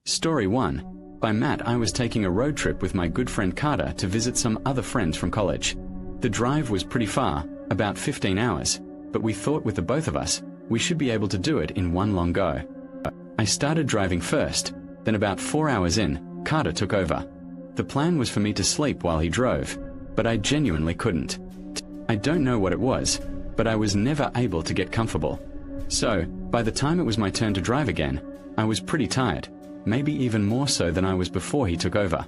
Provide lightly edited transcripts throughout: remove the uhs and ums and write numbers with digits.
Story 1. By Matt. I was taking a road trip with my good friend Carter to visit some other friends from college. The drive was pretty far, about 15 hours, but we thought with the both of us, we should be able to do it in one long go. I started driving first, then about 4 hours in, Carter took over. The plan was for me to sleep while he drove, but I genuinely couldn't. I don't know what it was, but I was never able to get comfortable. So, by the time it was my turn to drive again, I was pretty tired, maybe even more so than I was before he took over.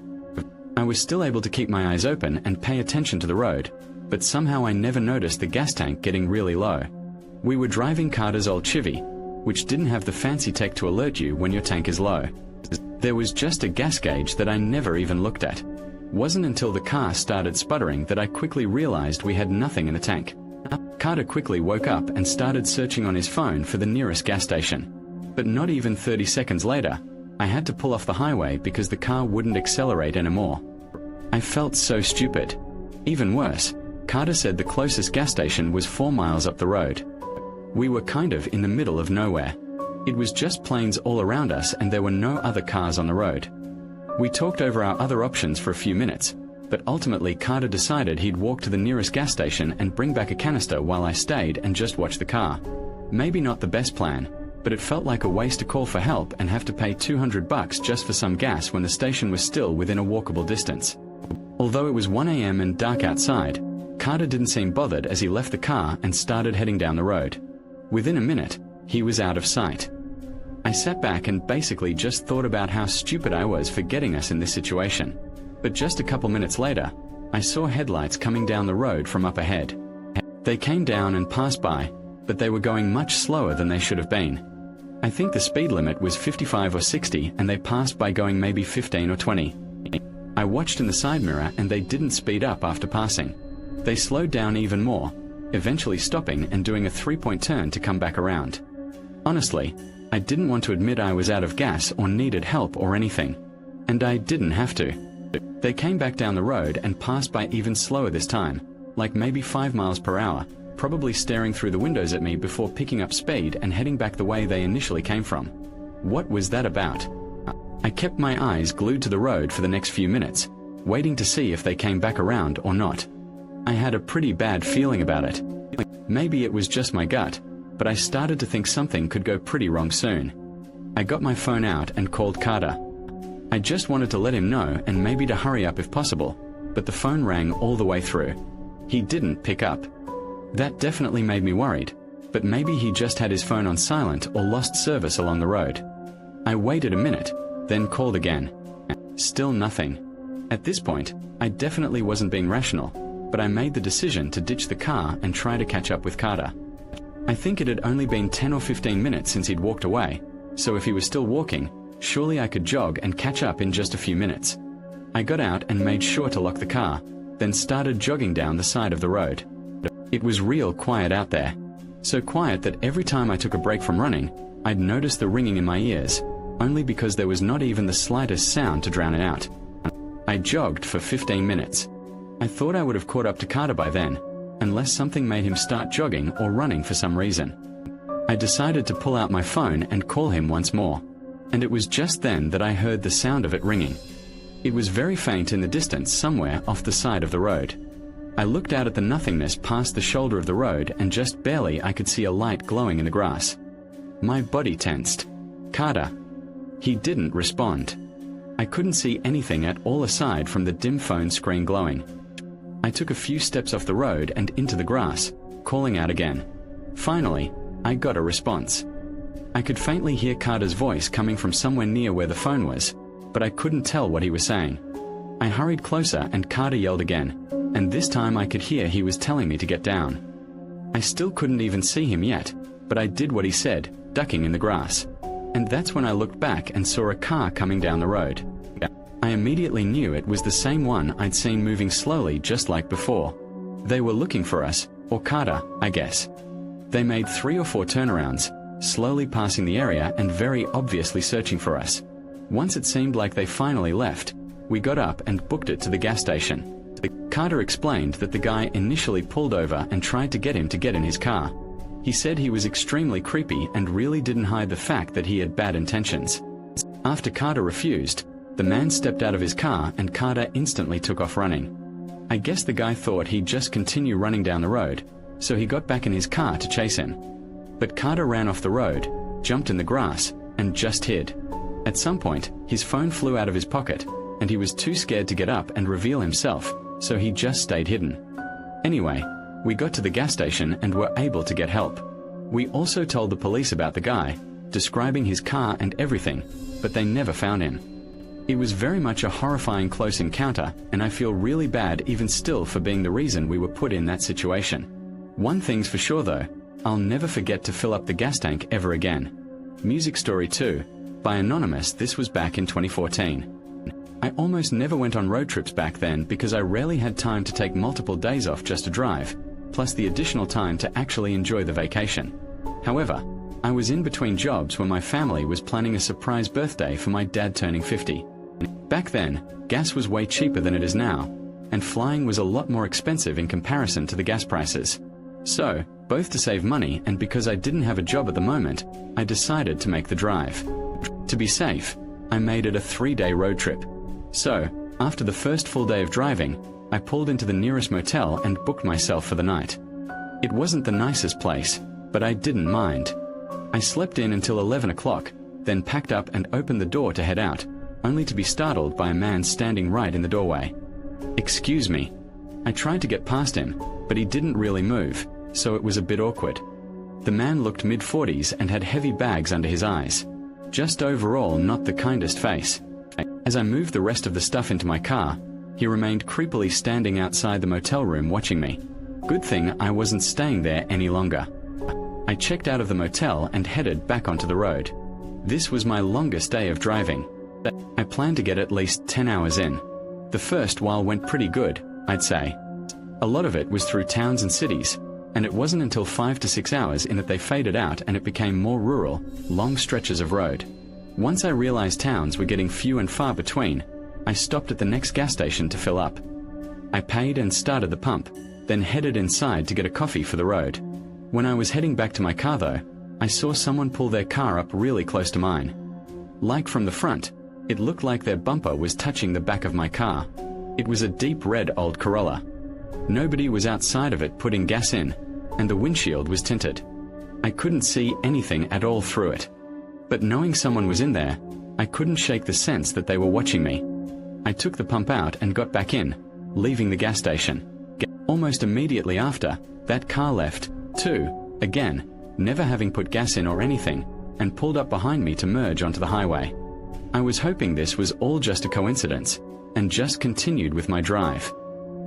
I was still able to keep my eyes open and pay attention to the road, but somehow I never noticed the gas tank getting really low. We were driving Carter's old Chevy, which didn't have the fancy tech to alert you when your tank is low. There was just a gas gauge that I never even looked at. Wasn't until the car started sputtering that I quickly realized we had nothing in the tank. Carter quickly woke up and started searching on his phone for the nearest gas station. But not even 30 seconds later, I had to pull off the highway because the car wouldn't accelerate anymore. I felt so stupid. Even worse, Carter said the closest gas station was 4 miles up the road. We were kind of in the middle of nowhere. It was just plains all around us and there were no other cars on the road. We talked over our other options for a few minutes, but ultimately Carter decided he'd walk to the nearest gas station and bring back a canister while I stayed and just watch the car. Maybe not the best plan, but it felt like a waste to call for help and have to pay $200 just for some gas when the station was still within a walkable distance. Although it was 1 a.m. and dark outside, Carter didn't seem bothered as he left the car and started heading down the road. Within a minute, he was out of sight. I sat back and basically just thought about how stupid I was for getting us in this situation. But just a couple minutes later, I saw headlights coming down the road from up ahead. They came down and passed by, but they were going much slower than they should have been. I think the speed limit was 55 or 60 and they passed by going maybe 15 or 20. I watched in the side mirror and they didn't speed up after passing. They slowed down even more, eventually stopping and doing a 3-point turn to come back around. Honestly, I didn't want to admit I was out of gas or needed help or anything. And I didn't have to. They came back down the road and passed by even slower this time, like maybe 5 miles per hour, probably staring through the windows at me before picking up speed and heading back the way they initially came from. What was that about? I kept my eyes glued to the road for the next few minutes, waiting to see if they came back around or not. I had a pretty bad feeling about it. Maybe it was just my gut, but I started to think something could go pretty wrong soon. I got my phone out and called Carter. I just wanted to let him know and maybe to hurry up if possible, but the phone rang all the way through. He didn't pick up. That definitely made me worried, but maybe he just had his phone on silent or lost service along the road. I waited a minute, then called again. Still nothing. At this point, I definitely wasn't being rational, but I made the decision to ditch the car and try to catch up with Carter. I think it had only been 10 or 15 minutes since he'd walked away, so if he was still walking, surely I could jog and catch up in just a few minutes. I got out and made sure to lock the car, then started jogging down the side of the road. It was real quiet out there. So quiet that every time I took a break from running, I'd notice the ringing in my ears, only because there was not even the slightest sound to drown it out. I jogged for 15 minutes. I thought I would have caught up to Carter by then, unless something made him start jogging or running for some reason. I decided to pull out my phone and call him once more, and it was just then that I heard the sound of it ringing. It was very faint in the distance somewhere off the side of the road. I looked out at the nothingness past the shoulder of the road and just barely I could see a light glowing in the grass. My body tensed. Carter. He didn't respond. I couldn't see anything at all aside from the dim phone screen glowing. I took a few steps off the road and into the grass, calling out again. Finally, I got a response. I could faintly hear Carter's voice coming from somewhere near where the phone was, but I couldn't tell what he was saying. I hurried closer and Carter yelled again, and this time I could hear he was telling me to get down. I still couldn't even see him yet, but I did what he said, ducking in the grass. And that's when I looked back and saw a car coming down the road. I immediately knew it was the same one I'd seen moving slowly just like before. They were looking for us, or Carter, I guess. They made 3 or 4 turnarounds, slowly passing the area and very obviously searching for us. Once it seemed like they finally left, we got up and booked it to the gas station. Carter explained that the guy initially pulled over and tried to get him to get in his car. He said he was extremely creepy and really didn't hide the fact that he had bad intentions. After Carter refused, the man stepped out of his car and Carter instantly took off running. I guess the guy thought he'd just continue running down the road, so he got back in his car to chase him. But Carter ran off the road, jumped in the grass, and just hid. At some point, his phone flew out of his pocket, and he was too scared to get up and reveal himself, so he just stayed hidden. Anyway, we got to the gas station and were able to get help. We also told the police about the guy, describing his car and everything, but they never found him. It was very much a horrifying close encounter, and I feel really bad even still for being the reason we were put in that situation. One thing's for sure though, I'll never forget to fill up the gas tank ever again. Music Story 2, by Anonymous. This was back in 2014. I almost never went on road trips back then because I rarely had time to take multiple days off just to drive, plus the additional time to actually enjoy the vacation. However, I was in between jobs when my family was planning a surprise birthday for my dad turning 50. Back then, gas was way cheaper than it is now, and flying was a lot more expensive in comparison to the gas prices. So, both to save money and because I didn't have a job at the moment, I decided to make the drive. To be safe, I made it a 3-day road trip. So, after the first full day of driving, I pulled into the nearest motel and booked myself for the night. It wasn't the nicest place, but I didn't mind. I slept in until 11 o'clock, then packed up and opened the door to head out, only to be startled by a man standing right in the doorway. "Excuse me." I tried to get past him, but he didn't really move, so it was a bit awkward. The man looked mid-40s and had heavy bags under his eyes. Just overall not the kindest face. As I moved the rest of the stuff into my car, he remained creepily standing outside the motel room watching me. Good thing I wasn't staying there any longer. I checked out of the motel and headed back onto the road. This was my longest day of driving. I planned to get at least 10 hours in. The first while went pretty good, I'd say. A lot of it was through towns and cities, and it wasn't until 5 to 6 hours in that they faded out and it became more rural, long stretches of road. Once I realized towns were getting few and far between, I stopped at the next gas station to fill up. I paid and started the pump, then headed inside to get a coffee for the road. When I was heading back to my car though, I saw someone pull their car up really close to mine. Like from the front, it looked like their bumper was touching the back of my car. It was a deep red old Corolla. Nobody was outside of it putting gas in, and the windshield was tinted. I couldn't see anything at all through it. But knowing someone was in there, I couldn't shake the sense that they were watching me. I took the pump out and got back in, leaving the gas station. Almost immediately after, that car left, too, again, never having put gas in or anything, and pulled up behind me to merge onto the highway. I was hoping this was all just a coincidence, and just continued with my drive.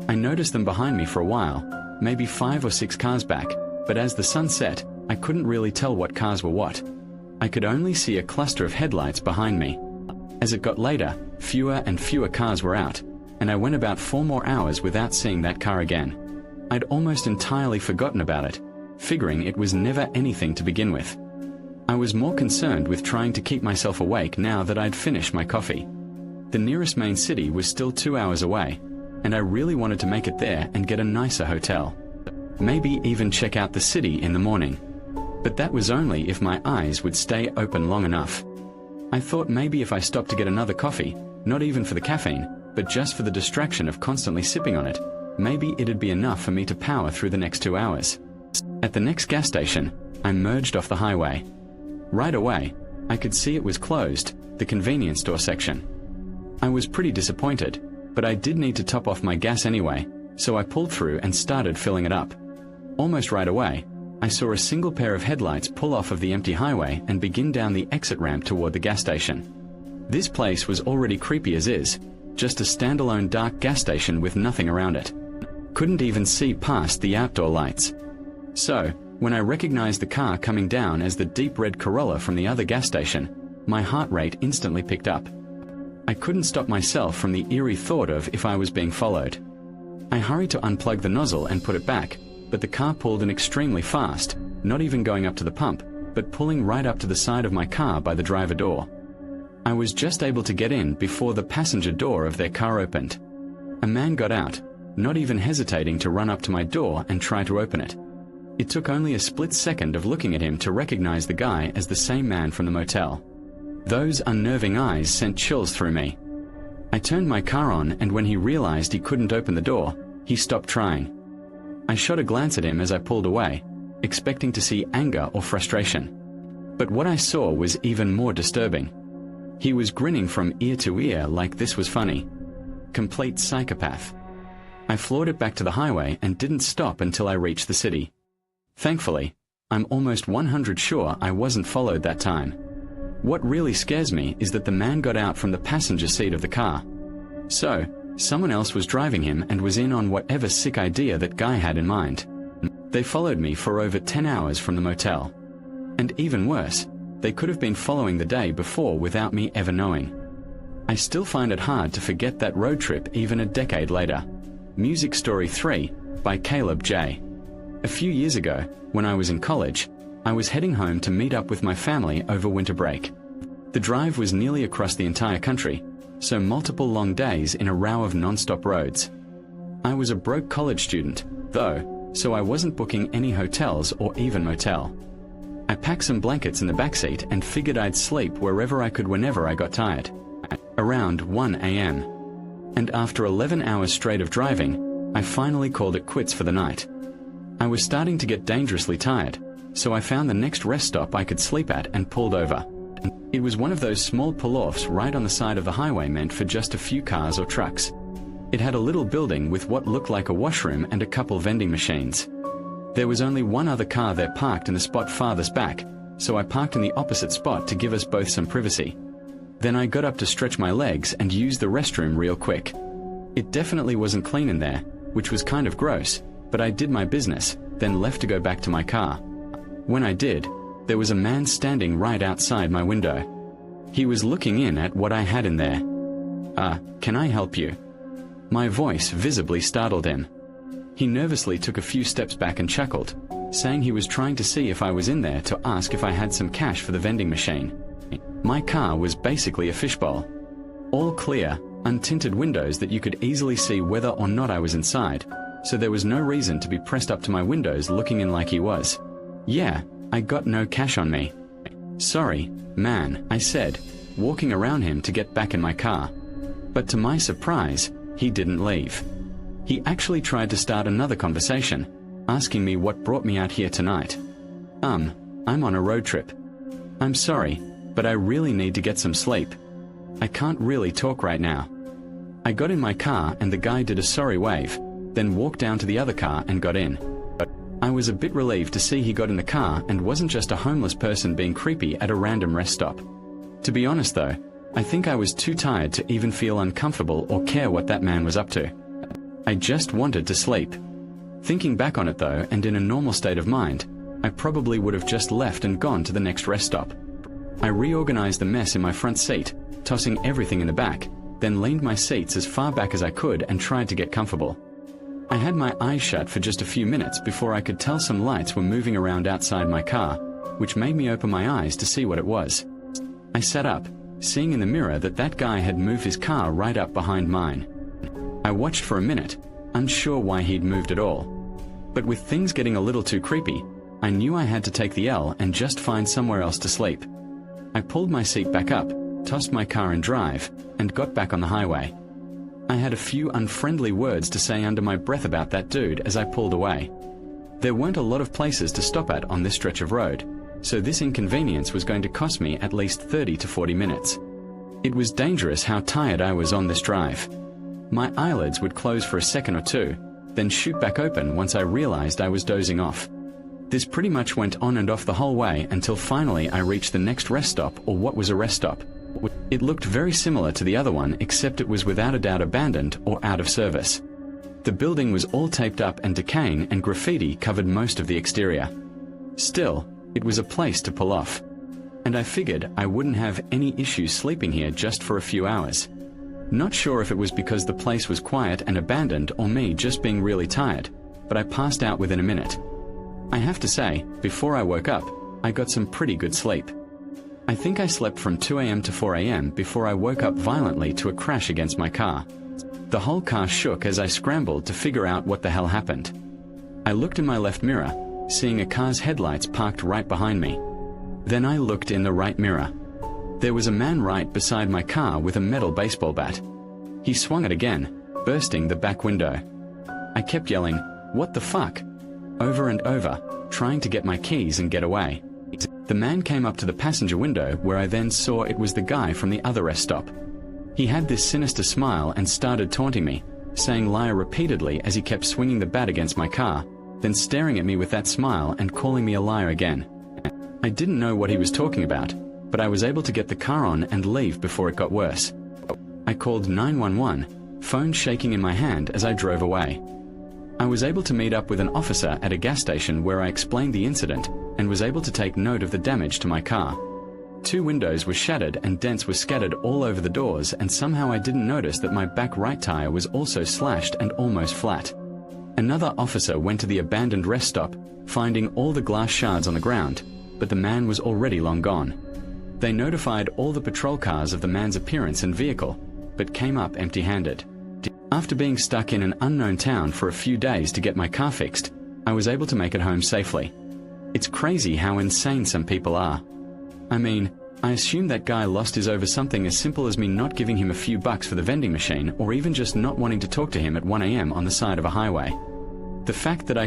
I noticed them behind me for a while, maybe 5 or 6 cars back, but as the sun set, I couldn't really tell what cars were what. I could only see a cluster of headlights behind me. As it got later, fewer and fewer cars were out, and I went about 4 more hours without seeing that car again. I'd almost entirely forgotten about it, figuring it was never anything to begin with. I was more concerned with trying to keep myself awake now that I'd finished my coffee. The nearest main city was still 2 hours away, and I really wanted to make it there and get a nicer hotel. Maybe even check out the city in the morning. But that was only if my eyes would stay open long enough. I thought maybe if I stopped to get another coffee, not even for the caffeine, but just for the distraction of constantly sipping on it, maybe it'd be enough for me to power through the next 2 hours. At the next gas station, I merged off the highway. Right away, I could see it was closed, the convenience store section. I was pretty disappointed, but I did need to top off my gas anyway, so I pulled through and started filling it up. Almost right away, I saw a single pair of headlights pull off of the empty highway and begin down the exit ramp toward the gas station. This place was already creepy as is, just a standalone dark gas station with nothing around it. Couldn't even see past the outdoor lights. So, when I recognized the car coming down as the deep red Corolla from the other gas station, my heart rate instantly picked up. I couldn't stop myself from the eerie thought of if I was being followed. I hurried to unplug the nozzle and put it back, but the car pulled in extremely fast, not even going up to the pump, but pulling right up to the side of my car by the driver door. I was just able to get in before the passenger door of their car opened. A man got out, not even hesitating to run up to my door and try to open it. It took only a split second of looking at him to recognize the guy as the same man from the motel. Those unnerving eyes sent chills through me. I turned my car on, and when he realized he couldn't open the door, he stopped trying. I shot a glance at him as I pulled away, expecting to see anger or frustration. But what I saw was even more disturbing. He was grinning from ear to ear like this was funny. Complete psychopath. I floored it back to the highway and didn't stop until I reached the city. Thankfully, I'm almost 100% sure I wasn't followed that time. What really scares me is that the man got out from the passenger seat of the car. So, someone else was driving him and was in on whatever sick idea that guy had in mind. They followed me for over 10 hours from the motel. And even worse, they could have been following the day before without me ever knowing. I still find it hard to forget that road trip even a decade later. Music Story 3 by Kaleb J. A few years ago, when I was in college, I was heading home to meet up with my family over winter break. The drive was nearly across the entire country, so multiple long days in a row of non-stop roads. I was a broke college student, though, so I wasn't booking any hotels or even motel. I packed some blankets in the backseat and figured I'd sleep wherever I could whenever I got tired. Around 1 a.m. And after 11 hours straight of driving, I finally called it quits for the night. I was starting to get dangerously tired, so I found the next rest stop I could sleep at and pulled over. It was one of those small pull-offs right on the side of the highway meant for just a few cars or trucks. It had a little building with what looked like a washroom and a couple vending machines. There was only one other car there parked in the spot farthest back, so I parked in the opposite spot to give us both some privacy. Then I got up to stretch my legs and used the restroom real quick. It definitely wasn't clean in there, which was kind of gross, but I did my business, then left to go back to my car. When I did, there was a man standing right outside my window. He was looking in at what I had in there. Can I help you?" My voice visibly startled him. He nervously took a few steps back and chuckled, saying he was trying to see if I was in there to ask if I had some cash for the vending machine. My car was basically a fishbowl. All clear, untinted windows that you could easily see whether or not I was inside, so there was no reason to be pressed up to my windows looking in like he was. "Yeah, I got no cash on me." "Sorry, man," I said, walking around him to get back in my car. But to my surprise, he didn't leave. He actually tried to start another conversation, asking me what brought me out here tonight. I'm on a road trip. I'm sorry, but I really need to get some sleep. I can't really talk right now." I got in my car and the guy did a sorry wave, then walked down to the other car and got in. I was a bit relieved to see he got in the car and wasn't just a homeless person being creepy at a random rest stop. To be honest though, I think I was too tired to even feel uncomfortable or care what that man was up to. I just wanted to sleep. Thinking back on it though, and in a normal state of mind, I probably would have just left and gone to the next rest stop. I reorganized the mess in my front seat, tossing everything in the back, then leaned my seats as far back as I could and tried to get comfortable. I had my eyes shut for just a few minutes before I could tell some lights were moving around outside my car, which made me open my eyes to see what it was. I sat up, seeing in the mirror that that guy had moved his car right up behind mine. I watched for a minute, unsure why he'd moved at all. But with things getting a little too creepy, I knew I had to take the L and just find somewhere else to sleep. I pulled my seat back up, tossed my car in drive, and got back on the highway. I had a few unfriendly words to say under my breath about that dude as I pulled away. There weren't a lot of places to stop at on this stretch of road, so this inconvenience was going to cost me at least 30 to 40 minutes. It was dangerous how tired I was on this drive. My eyelids would close for a second or two, then shoot back open once I realized I was dozing off. This pretty much went on and off the whole way until finally I reached the next rest stop, or what was a rest stop. It looked very similar to the other one, except it was without a doubt abandoned or out of service. The building was all taped up and decaying, and graffiti covered most of the exterior. Still, it was a place to pull off. And I figured I wouldn't have any issues sleeping here just for a few hours. Not sure if it was because the place was quiet and abandoned or me just being really tired, but I passed out within a minute. I have to say, before I woke up, I got some pretty good sleep. I think I slept from 2 a.m. to 4 a.m. before I woke up violently to a crash against my car. The whole car shook as I scrambled to figure out what the hell happened. I looked in my left mirror, seeing a car's headlights parked right behind me. Then I looked in the right mirror. There was a man right beside my car with a metal baseball bat. He swung it again, bursting the back window. I kept yelling, "What the fuck?" over and over, trying to get my keys and get away. The man came up to the passenger window, where I then saw it was the guy from the other rest stop. He had this sinister smile and started taunting me, saying liar repeatedly as he kept swinging the bat against my car, then staring at me with that smile and calling me a liar again. I didn't know what he was talking about, but I was able to get the car on and leave before it got worse. I called 911, phone shaking in my hand as I drove away. I was able to meet up with an officer at a gas station where I explained the incident and was able to take note of the damage to my car. 2 windows were shattered and dents were scattered all over the doors, and somehow I didn't notice that my back right tire was also slashed and almost flat. Another officer went to the abandoned rest stop, finding all the glass shards on the ground, but the man was already long gone. They notified all the patrol cars of the man's appearance and vehicle, but came up empty-handed. After being stuck in an unknown town for a few days to get my car fixed, I was able to make it home safely. It's crazy how insane some people are. I mean, I assume that guy lost his over something as simple as me not giving him a few bucks for the vending machine, or even just not wanting to talk to him at 1 a.m. on the side of a highway. The fact that I